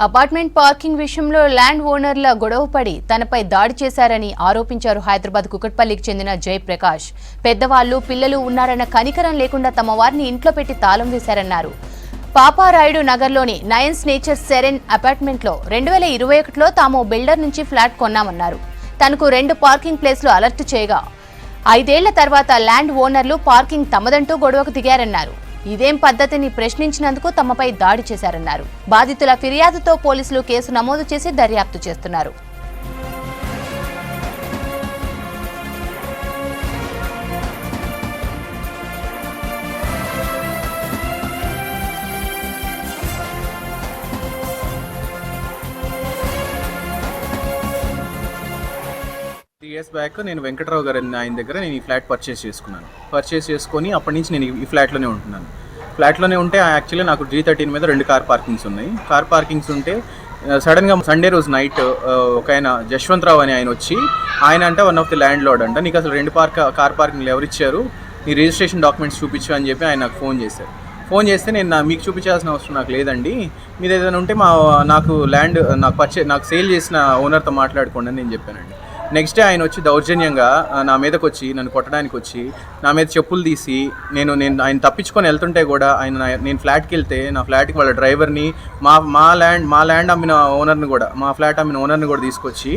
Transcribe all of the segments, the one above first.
Apartment parking విషయంలో land ఓనర్ల గొడవపడి తనపై దాడి చేశారని ఆరోపించారు హైదరాబాద్ కుకట్పల్లికి చెందిన జయప్రకాష్. పెద్దవాళ్లు పిల్లలు ఉన్నారన్న కనికరం లేకుండా తమ వారిని ఇంట్లో పెట్టి తాళం వేశారన్నారు. పాపారాయుడు నగర్లోని నయన్స్ నేచర్ సెరెన్ అపార్ట్మెంట్లో 2021లో తాము బిల్డర్ నుంచి ఫ్లాట్ కొన్నామన్నారు. తనకు 2 పార్కింగ్ ప్లేస్లు అలర్ట్ చేయగా 5 ఏళ్ల తర్వాత ల్యాండ్ ఓనర్లు పార్కింగ్ తమదంటూ గొడవకు దిగారన్నారు. ఇదేం పద్ధతిని ప్రశ్నించినందుకు తమపై దాడి చేశారన్నారు. బాధితుల ఫిర్యాదుతో పోలీసులు కేసు నమోదు చేసి దర్యాప్తు చేస్తున్నారు. ఇయర్స్ బ్యాక్ నేను వెంకటరావు గారు ఆయన దగ్గర నేను ఈ ఫ్లాట్ పర్చేస్ చేసుకొని అప్పటి నుంచి నేను ఈ ఫ్లాట్లోనే ఉంటున్నాను. ఫ్లాట్లోనే ఉంటే యాక్చువల్లీ నాకు G13 మీద 2 కార్ పార్కింగ్స్ ఉన్నాయి. కార్ పార్కింగ్స్ ఉంటే సడన్గా సండే రోజు నైట్ ఒక ఆయన జశ్వంతరావు అని ఆయన వచ్చి ఆయన అంటే one of the land lord అంట, నీకు అసలు 2 కార్ పార్కింగ్లు ఎవరిచ్చారు, నీ రిజిస్ట్రేషన్ డాక్యుమెంట్స్ చూపించు అని చెప్పి ఆయన నాకు ఫోన్ చేశారు. ఫోన్ చేస్తే నేను మీకు చూపించాల్సిన అవసరం నాకు లేదండి, మీరు ఏదైనా ఉంటే నాకు ల్యాండ్ నాకు సేల్ చేసిన ఓనర్తో మాట్లాడుకోండి అని నేను చెప్పానండి. నెక్స్ట్ డే ఆయన వచ్చి దౌర్జన్యంగా నా మీదకి వచ్చి నన్ను కొట్టడానికి వచ్చి నా మీద చెప్పులు తీసి నేను ఆయన తప్పించుకొని వెళ్తుంటే కూడా నేను ఫ్లాట్కి వెళ్తే నా ఫ్లాట్కి వాళ్ళ డ్రైవర్ని మా ల్యాండ్ అమ్మిన ఓనర్ని కూడా మా ఫ్లాట్ అమ్మిన ఓనర్ని కూడా తీసుకొచ్చి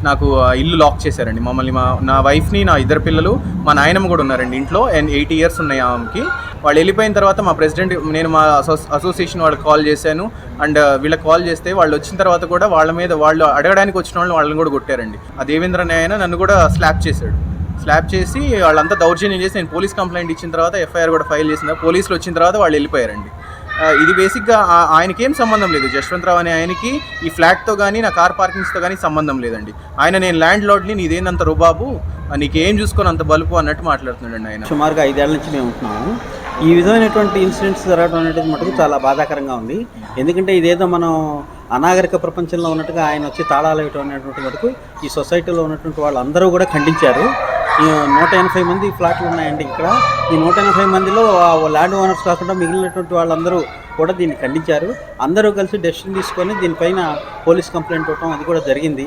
నాకు ఇల్లు లాక్ చేశారండి. మమ్మల్ని నా వైఫ్ని, నా 2 పిల్లలు, మా నాయనమ్మ కూడా ఉన్నారండి ఇంట్లో. 8 ఇయర్స్ ఉన్నాయి ఆమెకి. వాళ్ళు వెళ్ళిపోయిన తర్వాత మా ప్రెసిడెంట్, నేను మా అసోసియేషన్ వాళ్ళకి కాల్ చేశాను అండ్ వీళ్ళకి కాల్ చేస్తే వాళ్ళు వచ్చిన తర్వాత కూడా వాళ్ళు అడగడానికి వచ్చిన వాళ్ళని కూడా కొట్టారండి. ఆ దేవేంద్ర నాయన నన్ను కూడా స్లాప్ చేసి వాళ్ళంతా దౌర్జన్యం చేసి నేను పోలీస్ కంప్లైంట్ ఇచ్చిన తర్వాత FIR కూడా ఫైల్ చేసిన పోలీసులు వచ్చిన తర్వాత వాళ్ళు వెళ్ళిపోయారండి. ఇది బేసిక్గా ఆయనకేం సంబంధం లేదు. జశ్వంతరావు అనే ఆయనకి ఈ ఫ్లాట్తో కానీ నా కార్ పార్కింగ్స్తో కానీ సంబంధం లేదండి. నేను ల్యాండ్ లార్డ్ని, నీదేనంత రుబాబు, నీకేం చూసుకొని అంత బలుపు అన్నట్టు మాట్లాడుతున్నాడండి ఆయన. సుమారుగా 5 ఏళ్ల నుంచి మేము ఉంటున్నాము. ఈ విధమైనటువంటి ఇన్సిడెంట్స్ జరగడం అనేది మటుకు చాలా బాధాకరంగా ఉంది. ఎందుకంటే ఇదేదో మనం అనాగరిక ప్రపంచంలో ఉన్నట్టుగా ఆయన వచ్చి తాళాలు వేయటం అనేటువంటి మటుకు ఈ సొసైటీలో ఉన్నటువంటి వాళ్ళందరూ కూడా ఖండించారు. ఈ 180 మంది ఫ్లాట్లు ఉన్నాయండి ఇక్కడ. ఈ 180 మందిలో ల్యాండ్ ఓనర్స్ కాకుండా మిగిలినటువంటి వాళ్ళందరూ కూడా దీన్ని ఖండించారు. అందరూ కలిసి డెసిషన్ తీసుకొని దీనిపైన పోలీస్ కంప్లైంట్ ఇవ్వటం అది కూడా జరిగింది.